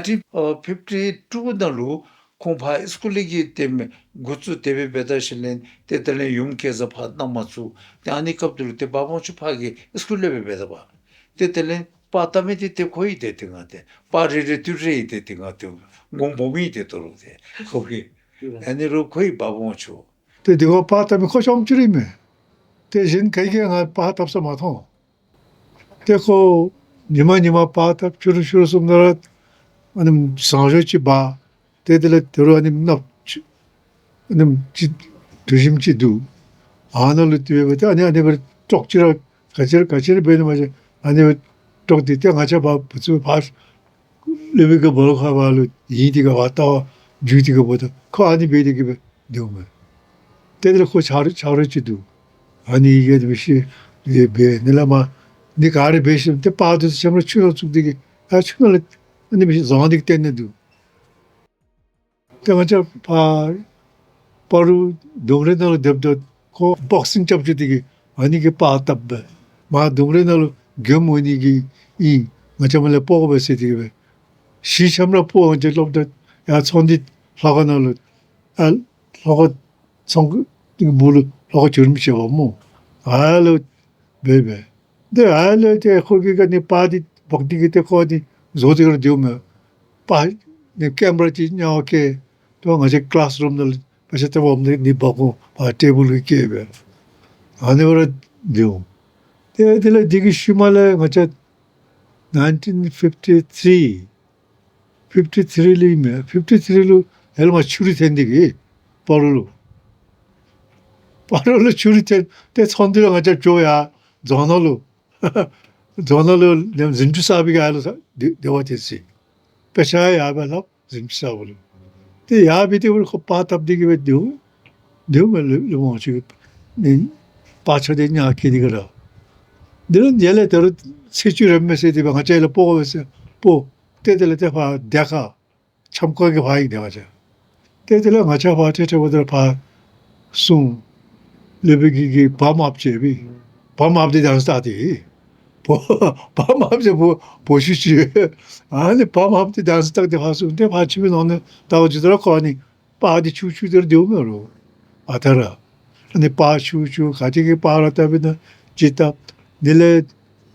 1952 나로 공파 스쿨리기 때문에 고추 대비 배다실린 때들에 용케서 받나마수 아니kap들 때 바보추 파기 스쿨레베 배다봐 때들에 빠따메디 때 거의 됐던 것 같아 파리를 뚜레이 됐던 것 같아 몸이 되도록 돼 거기 애니로 거의 바보추 때 내가 빠따면 거점줄이며 대신 개개가 빠따서 마토 때고 니마 빠따 주르주르 숨나라 아니면 상저치 봐 때들에 들어가는 납 아니면 조심치도 안을 뛰어버려 아니 그 쪽지를 같이 배는 맞아 아니 쪽지 때 같이 봐 무슨 봐 레베가 뭐라고 하발로 이디가 왔다 주디가 보다 그 아니 베디게 되면 때들 그 잘했지도 아니 이게 무시 이게 배 내가마 네가 아래 배심 때 빠도 정말 추워 죽되게 아 추워 근데 무슨 zondik 때는도 그러니까 저 바로 동네로 덥도 그 복싱 잡주되게 아니 게 빠답배 마 동네로 겸원이기 이 맞아말래 보고 봤을 때 시참라 보고 이제 럽도 야 손디 하가나로 아 하가 성 뭘 하가 줄미셔 뭐 알로 베베 근데 알로 때 거기가 네 바디 복디기 때 거기 조직으로 되면 네 카메라 지냐게 또 어제 클래스룸들 벌써 없는 네 보고 테이블 이렇게 배 안에로 되고 때들 되게 심할래 어제 1953 53로 얼마 출입된다기 바로로 출입된 때 손들어 가지고 줘야 전화로 내가 진주사비가 알아서 내가 됐지 배차야 야발로 진주사비로 때 야비되고 그 빠답되게 왜 되고 뭐 지금 네 빠쳐되냐 기니거라 너는 예를 들어 세주를 메시지 방 제일 보고 있어 보 때들 때봐 내가 참고하게 봐야 되죠 때들은 같이 봐 저보다 봐숨 레베기 밤 앞제비 밤 앞에 단스타디 밤 앞에 보시지 아니 밤 앞에 단스타디 가서 근데 받치면 오늘 나오지더라고 아니 빠디 추추들 되면로 아더라 근데 빠추추 가지게 빠라다면 지다 내래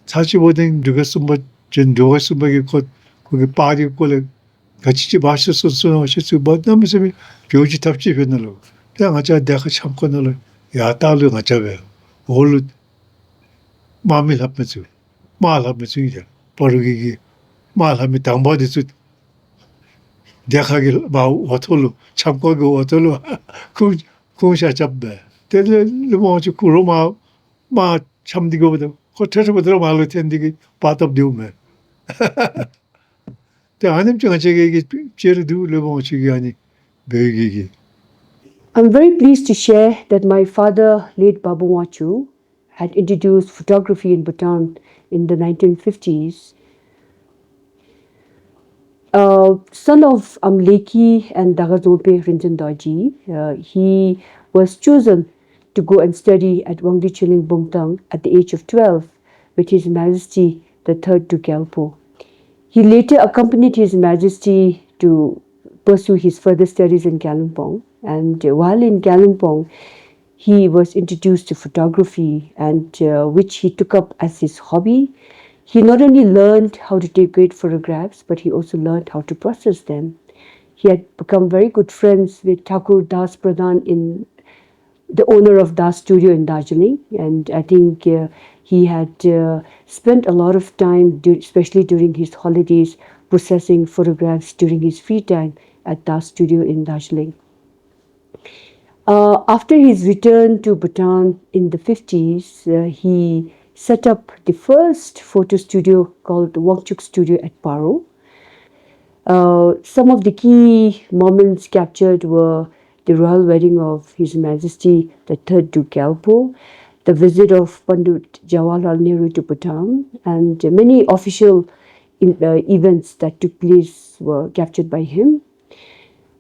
45등 누가 숨전 누가 숨게 거기 빠디 꼴에 같이 마셨었어 하셨어 뭐 남에서 교지 탑지 변으로 그냥 아자 내가 참고는 야따로 가자베 올 마음이 합면서 말하면서 이제 버르기 말하면 당바디서 대하길 마 어떨로 참고고 어떨로 그 고샤 잡배 때를 뭐지 그로마 마 참디고보다 호텔에서 말로 텐디기 바답 되면 때 아님증 저게 제르도 뭐지 아니 배기기 I'm very pleased to share that my father, late Babu Wachu, had introduced photography in Bhutan in the 1950s. Son of Amleki and Dagazolpe Rinzendorji, he was chosen to go and study at Wangdi Chiling Bumtang at the age of 12 with His Majesty the Third Duke Gyalpo. He later accompanied His Majesty to pursue his further studies in Kalimpong. And while in Kalimpong, he was introduced to photography, and which he took up as his hobby. He not only learned how to take great photographs, but he also learned how to process them. He had become very good friends with Thakur Das Pradhan, the owner of Das Studio in Darjeeling, and I think he had spent a lot of time, especially during his holidays, processing photographs during his free time at Das Studio in Darjeeling. After his return to Bhutan in the 50s, he set up the first photo studio called Wangchuk Studio at Paro. Some of the key moments captured were the royal wedding of His Majesty the Third Duke Gyalpo, the visit of Pandit Jawaharlal Nehru to Bhutan, and many official events that took place were captured by him.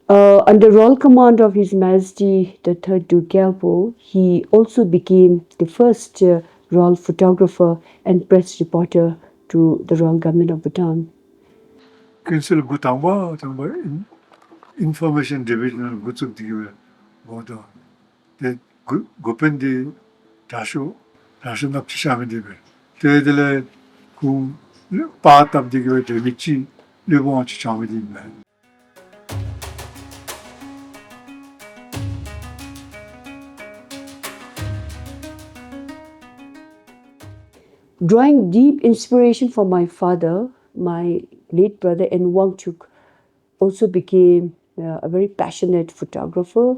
Under royal command of His Majesty the Third Duke Gyalpo, he also became the first royal photographer and press reporter to the royal government of Bhutan. Council Bhutan 정말 information division 구축 되게 뭐도 대 고pen디 다시 납치하면 되게 대들의 그 빠답 되게 되겠지 일본 지참이 되면 Drawing deep inspiration from my father, my late brother in Wangchuk also became a very passionate photographer,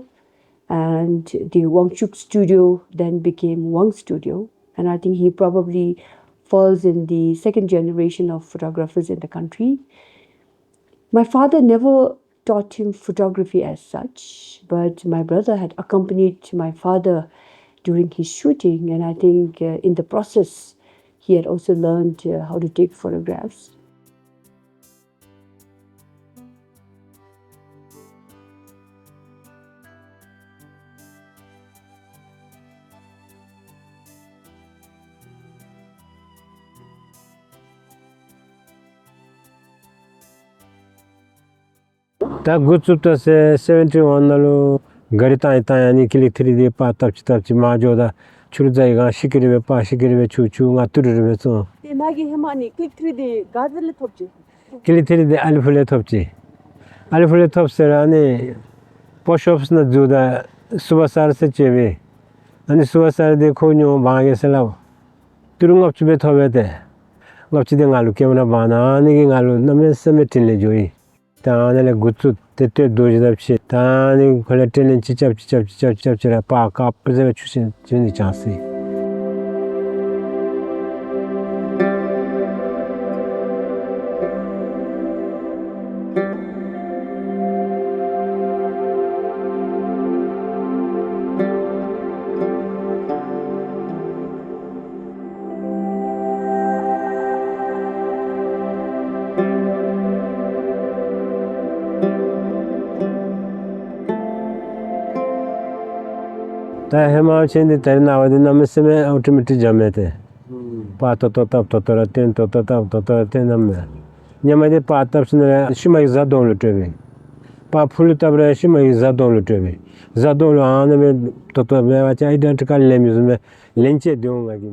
and the Wangchuk studio then became Wang Studio, and I think he probably falls in the second generation of photographers in the country. My father never taught him photography as such, but my brother had accompanied my father during his shooting, and I think in the process he had also learned how to take photographs. 다 굿supta se 71 nalu garita itayani kili 3D pa tapchi majoda churjaiga shikiribe pa shikiribe chuchu nga turiribe so Te magi hemani click 3D gadle thopji. kili 3D alifule topsera ani push-ups na juda subasar se chebe ani subasar de khonyo bange selaw turungap chube thobete ngapchide ngalu kemna bana ani ngalu name semetinle joi ताने गुच्चु तेते दोजदाप치 ताने 콜레테는 지잡지라 파카 프레제 추신 진이 장시 ता Hema चेंदी तरना वदि नमसेमे automatic जमेते पा तो तप तो रतेन तो तप तो रतेन नमे न्यमदे पा तप सुने शिमाई जादों लुटेबे पा फुल तबरे शिमाई जादों लुटेबे जादों आने में तो बेवाचा आइडेंटिकल नेम्स में लेंचे दूंगा कि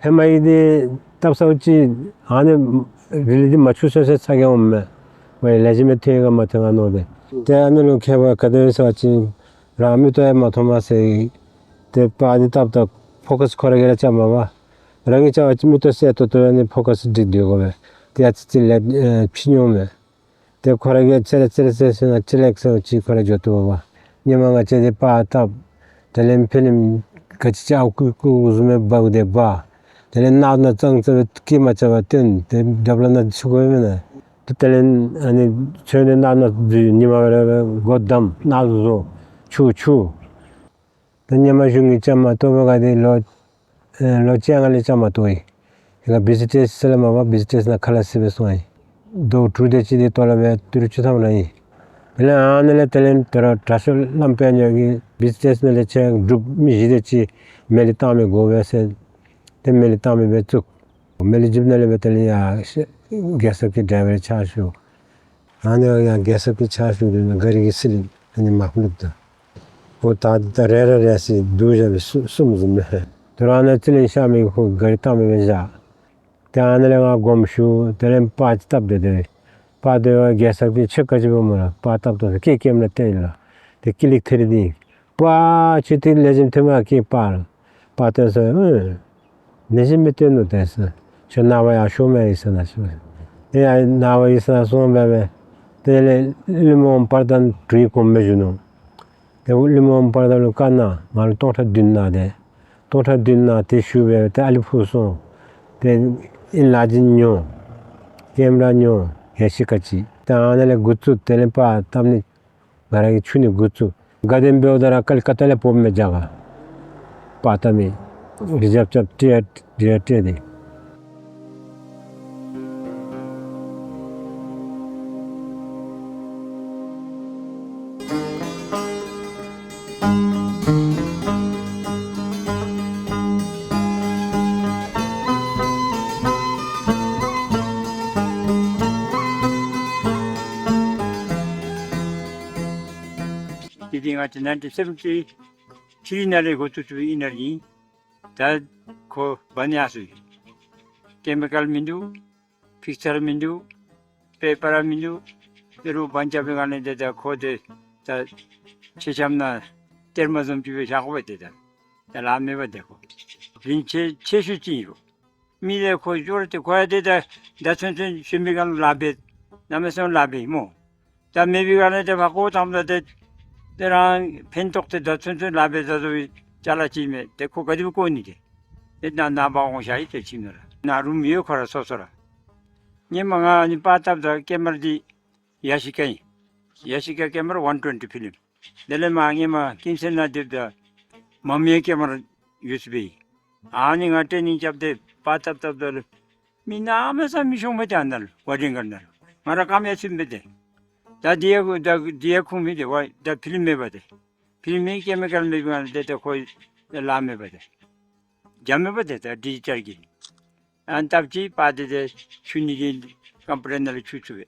हेमाई दे तब सौची आने रिलीज मचुसे से सगे उम्मे वे लेजिमे तेगा मतंगा नोदे ते आने लो केवा कदे सौची रामी तो है माथोमा से ते पानी तब तक फोकस करेगा चामावा रंगी चावच में तो से तो ने फोकस दि दियो बे ते अच्छी पिन्यो में ते करेगा चले से चले से ची करे जो तो बाबा ये मांगा चले पा तब तेलेम फिल्म कच्चा को उसमें बाउदे बा तेले ना चंग से की मचावा तेन ते डबलना छुगो में ना तो तेलेन अनि छने ना निमारे गोदम ना जो 추 तन्यमा जुंगी चामा तो बगादे लो चियांगले चामा तोई एगा बिजिटेस सलमावा बिजिटेस ना खलासिबे सोई दो ट्रुदे चिदे तोलाबे तुरुचु थामनाई बेला आनेले टेलेंट तरा ट्रासल लंपेन्योगी बिजिटेस नेले चे ग्रुप मिजिदे ची मेलितामे गोवेसे ते मेलितामे बेचुक मेलि जिबनेले बेतले या गैस के ड्राइवर चाशु आने या गैस के चाशु गरी गिसिल अनि माखलुक वो ताद रेरे रेसी दूजे सुमजुम है तुराने चिलिन शामी को गरीता में जा त्याने लगा गोमशु तेलें पाँच तब दे पादे गैसा भी छक्का जब मरा पातब तो के केम न तेला ते क्लिक थरी दी पा चिति लेजिम थमा के पार पाते से नेजिम में तेनो तेसा चनावा या शो में इसना शो ये नावा इसना सो में तेले लिमोन पार्दन ट्री को मेजुनो ते लिमोन पार्दन काना माल तोटा दिनना दे Tota dinna te shube te alifuso te inlajin nyo kemra nyo yashikachi taanele gutsu telempa tamni garagi chuni gutsu gaden beodara kalkatale pomme jaga patami rijab chap tiat Leading at 1970, Chinale go to energy that ko Banyasu. Chemical mindu, picture mindu, paper mindu, the Ru Banjaban that the code that Chichamna thermosum to be shakwated. The Lam never deco. Rinche Chesutino. Me the Kojor to quiet that's when Shimigan Labet, Namason Labi more. That maybe gonna have a quote on that. 때랑 펜톡때 전전 라베자도 잘라지면 데코 가지고 꼬니게 나 나방오샤이 때치느라 나룸이요 거라 소소라 니망아 니 빠tab다 깨머디 야시카 깨머라 120 필름 내레망이마 김센나 데다 맘미에 깨머라 USB 아니 같으니 잡데 빠tab다 미나면서 미숑메데 안날 와딩간날 마라카메 심베데 다 디에쿠미데 와 다 필메바데 필메 케미컬 메비안데 다 코이 라메바데 잠메바데 다 디지털기 안탑지 파데데 슈니긴 컴프레너를 추추베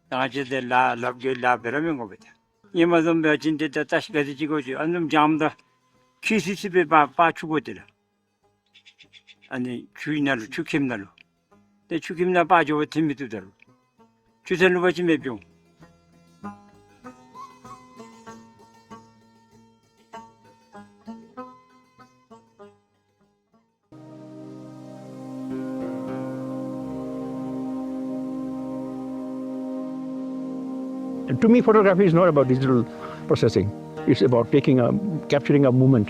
나제데 라 럽게 라 베라면 거베다 예마좀 베진데 다 다시 가지 지고지 안좀 잠다 키시시베 바 추고데라 아니 주인나로 추킴나로 데 추킴나 빠져 팀미도다로 주셀로 버지 메병 To me, photography is not about digital processing. It's about capturing a moment.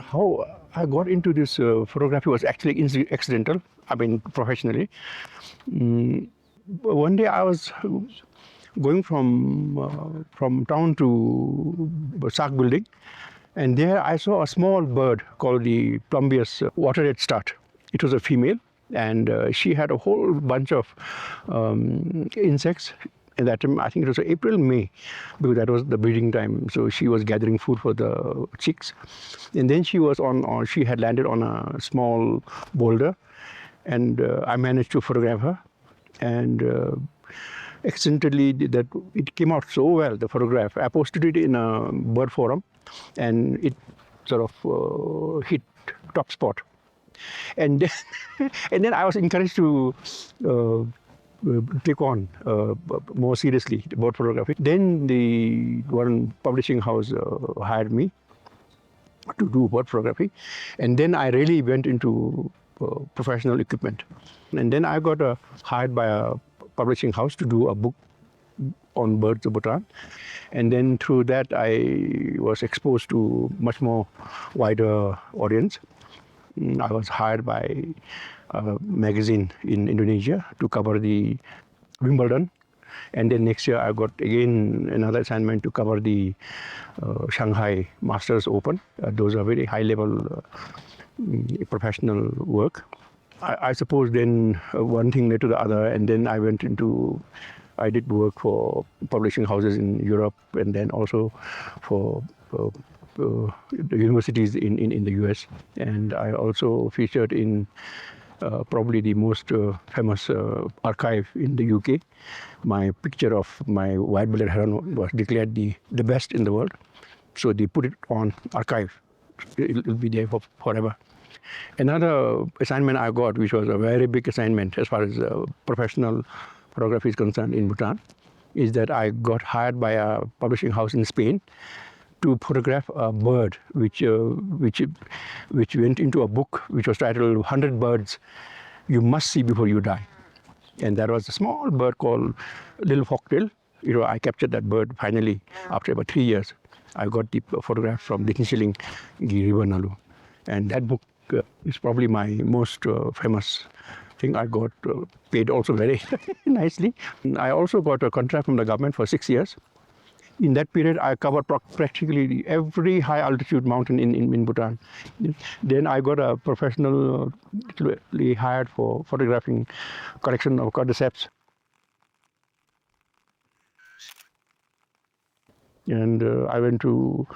How I got into this photography was actually accidental. I mean, professionally. One day I was going from town to Saak building, and there I saw a small bird called the Plumbeous water red start. It was a female, and she had a whole bunch of insects. At that time, I think it was April, May, because that was the breeding time. So she was gathering food for the chicks, and then she was she had landed on a small boulder, and I managed to photograph her, and accidentally that it came out so well, the photograph. I posted it in a bird forum, and it sort of hit top spot. And then, and then I was encouraged to take on more seriously bird photography. Then the one publishing house hired me to do bird photography, and then I really went into professional equipment. And then I got hired by a publishing house to do a book on birds of Bhutan, and then through that I was exposed to much more wider audience. I was hired by a magazine in Indonesia to cover the Wimbledon, and then next year I got again another assignment to cover the Shanghai Masters Open. Those are very high level professional work. I suppose then one thing led to the other, and then I did work for publishing houses in Europe, and then also for the universities in the US. And I also featured in probably the most famous archive in the UK. My picture of my white-bellied heron was declared the best in the world. So they put it on archive. It'll be there for forever. Another assignment I got, which was a very big assignment as far as professional photography is concerned in Bhutan, is that I got hired by a publishing house in Spain to photograph a bird which went into a book which was titled 100 Birds You Must See Before You Die. And there was a small bird called Little Hawktail. I captured that bird finally after about 3 years. I got the photograph from the Nishiling River Nalu. And that book is probably my most famous thing. I got paid also very nicely. I also got a contract from the government for 6 years. In that period, I covered practically every high altitude mountain in Bhutan. Then I got a professional hired for photographing collection of cordyceps. And I went to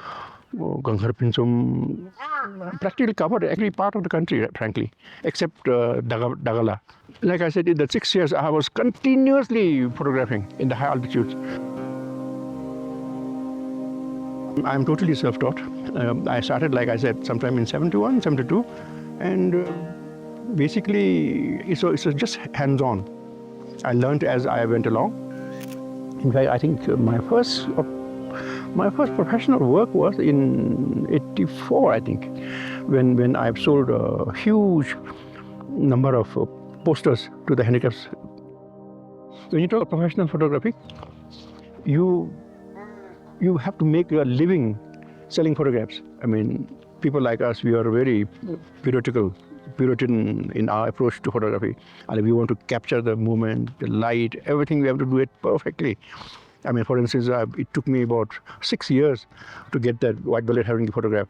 Ganghar Pinsum, practically covered every part of the country, frankly, except Dagala. Like I said, in the 6 years, I was continuously photographing in the high altitudes. I'm totally self-taught. I started, like I said, sometime in 71, 72, and basically it's just hands-on. I learned as I went along. In fact, I think my first professional work was in '84, I think, when I sold a huge number of posters to the handicaps. When you talk about professional photography, you have to make a living selling photographs. I mean, people like us, we are very Puritan in our approach to photography. And we want to capture the movement, the light, everything. We have to do it perfectly. I mean, for instance, it took me about 6 years to get that white bullet heron photograph.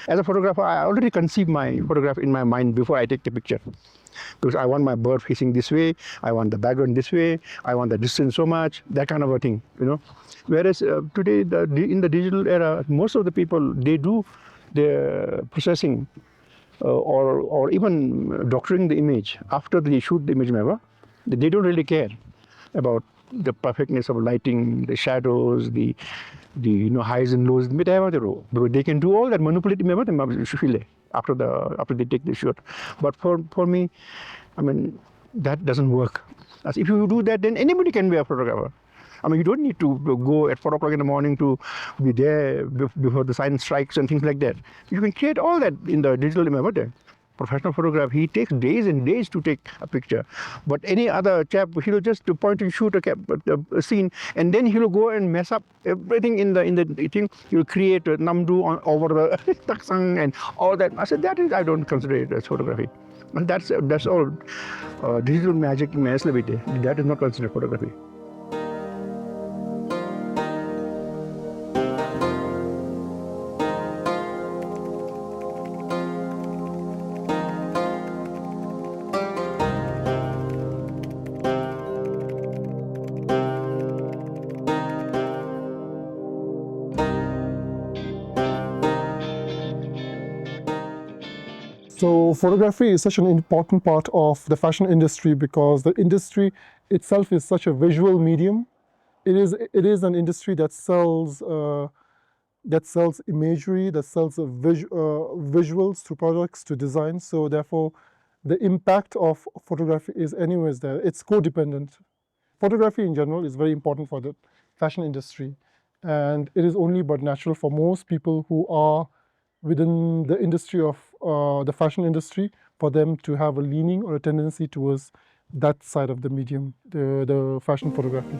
As a photographer, I already conceive my photograph in my mind before I take the picture. Because I want my bird facing this way, I want the background this way, I want the distance so much, that kind of a thing, Whereas today, in the digital era, most of the people, they do the processing or even doctoring the image after they shoot the image. They don't really care about the perfectness of lighting, the shadows, the highs and lows, because they can do all that manipulative after they take the shot. But for me, I mean, that doesn't work. As if you do that, then anybody can be a photographer. I mean, you don't need to go at 4 o'clock in the morning to be there before the sun strikes and things like that. You can create all that in the digital image. Professional photograph, he takes days and days to take a picture. But any other chap, he'll just point and shoot a scene, and then he'll go and mess up everything in the thing. He'll create a namdu over the taksang and all that. I said, I don't consider it as photography. And that's all digital magic. That is not considered photography. So photography is such an important part of the fashion industry because the industry itself is such a visual medium. It is an industry that sells imagery, that sells visuals to products, to design. So therefore, the impact of photography is anyways there. It's codependent. Photography in general is very important for the fashion industry, and it is only but natural for most people who are within the industry of the fashion industry for them to have a leaning or a tendency towards that side of the medium, the fashion photography.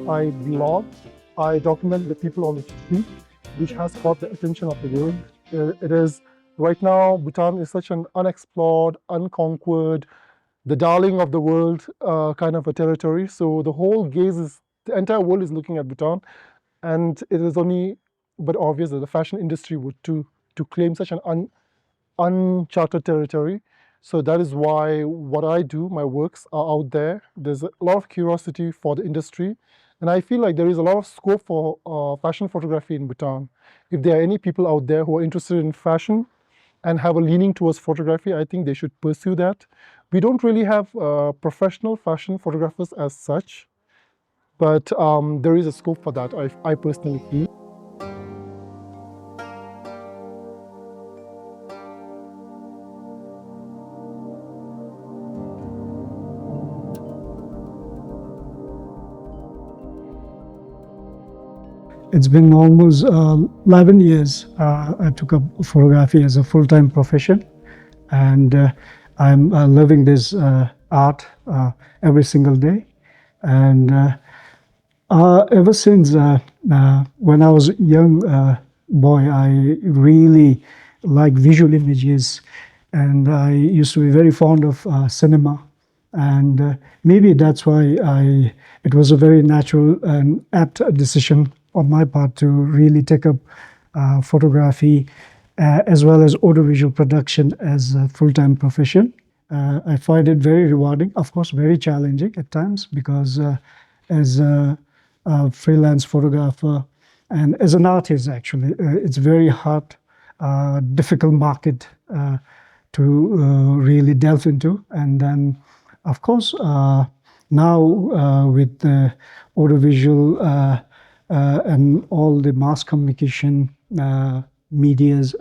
I blog, I document the people on the street, which has caught the attention of the world. It is, right now, Bhutan is such an unexplored, unconquered, the darling of the world kind of a territory. So the entire world is looking at Bhutan, and it is only but obvious that the fashion industry would to claim such an uncharted territory. So that is why what I do, my works are out there. There's a lot of curiosity for the industry, and I feel like there is a lot of scope for fashion photography in Bhutan. If there are any people out there who are interested in fashion and have a leaning towards photography, I think they should pursue that. We don't really have professional fashion photographers as such, but there is a scope for that, I personally feel. It's been almost 11 years I took up photography as a full-time profession, and I'm living this art every single day. And ever since when I was a young boy, I really like visual images, and I used to be very fond of cinema. And maybe that's why it was a very natural and apt decision on my part to really take up photography as well as audiovisual production as a full-time profession. I find it very rewarding, of course, very challenging at times, because as a freelance photographer and as an artist, actually, it's very hard, difficult market to really delve into. And then, of course, now with the audiovisual and all the mass communication medias,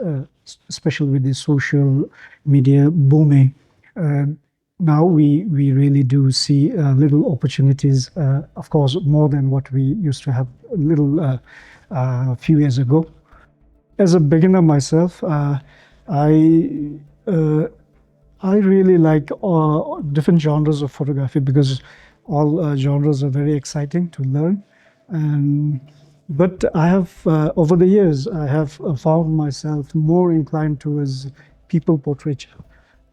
especially with the social media booming, now we really do see little opportunities, of course, more than what we used to have a little few years ago. As a beginner myself, I really like different genres of photography, because all genres are very exciting to learn. But I have, over the years, I have found myself more inclined towards people portraiture.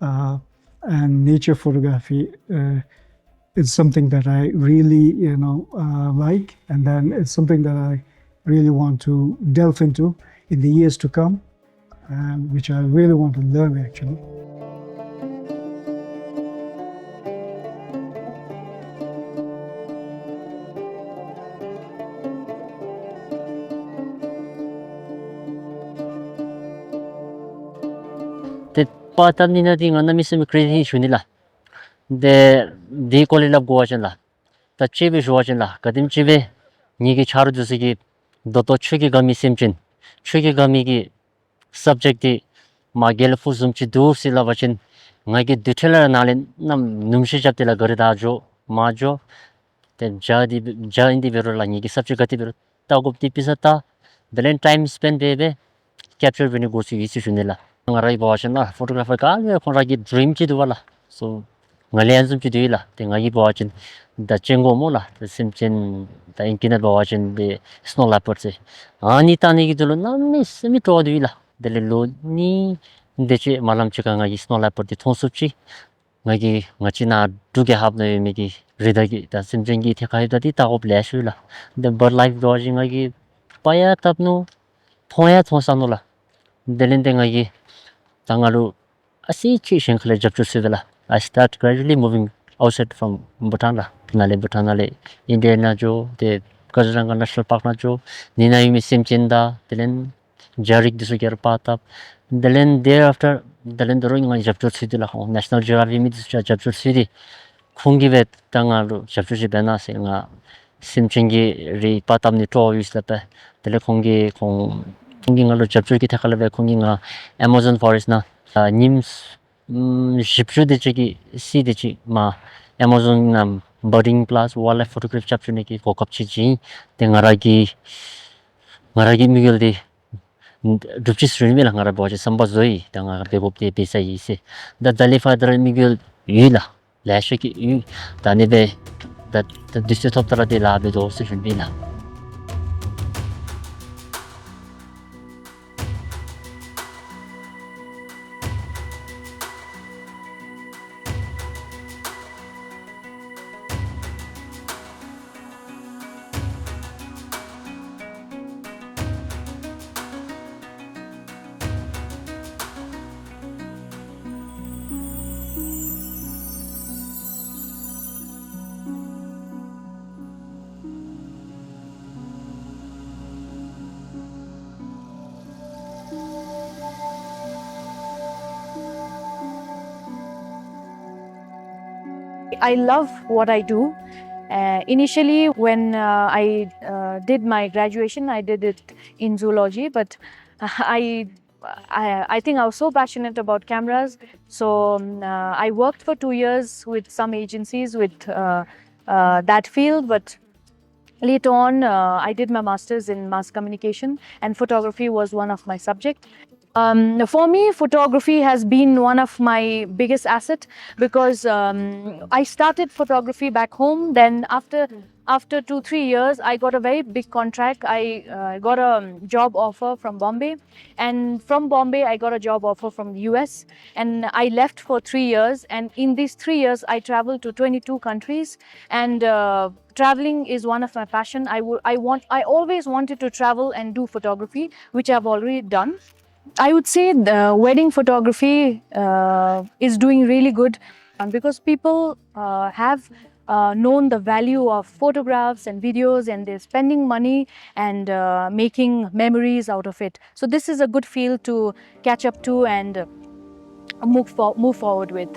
And nature photography is something that I really, like, and then it's something that I really want to delve into in the years to come, which I really want to learn, actually. The pattern ni na ding na misem crazy shunila. The quality lab go la. The chibi shuachin la. Kadim chibi ni ki charu jusigi doto chugi gami simchin. Chugi gami ki subject di ma gelfu zumchi dur sila bachin. Ngai ki detail nalin nam numshi chapte la garida jo ma jo. Then ja indi vero la ni ki subject gati vero. Ta gup di pisata. Then time spent bebe capture veni go si isi shunila. Ngarai bawachin la photographer ka khora ki dream chi duwala. So ngalian zum chi duila. Then ngai bawachin the chengo mo la the simchin the inkina bawachin the snow leopard se. Ani tani ki dulo na mi to duila. Dele lo ni deche malam chika ngai snow leopard di thonsup chi. Ngai ngachi na duge hab na mi ki rida ki the simchin ki thekai da di ta op leshu la. The bird life dodging ngai paya tapno thoya thosano la. Delente ngai tangalu asi chi shenkhle japchu sivela. I start gradually moving outside from Bhutan la. Nale Bhutan nale India na jo the Kaziranga National Park na jo nina yumi simchinda delen jarik disu ger patap delen thereafter delen doro ngai japchu sidila National Geographic mi disu japchu sidi khungi vet tangalu japchu si bena se nga simchingi ri patap ni to use la pe dele khungi ngalu japchu ki thakala ve khungi nga Amazon forest na nims jipju de chi si de chi ma Amazon nam budding plus wildlife photography chapter ne ki focus chi te ngaragi migel de dupchi srin mela ngara boje samba zoi ta ngara begop de pesa yi se da dali father migel yila lash ki yu ta ne be da district of tara de la be do se bila. I love what I do. Initially, when I did my graduation, I did it in zoology, but I think I was so passionate about cameras. So I worked for 2 years with some agencies with that field, but Later on, I did my master's in mass communication, and photography was one of my subjects. For me, photography has been one of my biggest asset because I started photography back home. Then after 2-3 years, I got a very big contract. I got a job offer from Bombay, and from Bombay I got a job offer from the US, and I left for 3 years. And in these 3 years, I traveled to 22 countries, and traveling is one of my passion. I always wanted to travel and do photography, which I've already done. I would say the wedding photography is doing really good, because people have known the value of photographs and videos, and they're spending money and making memories out of it. So this is a good field to catch up to and move forward with.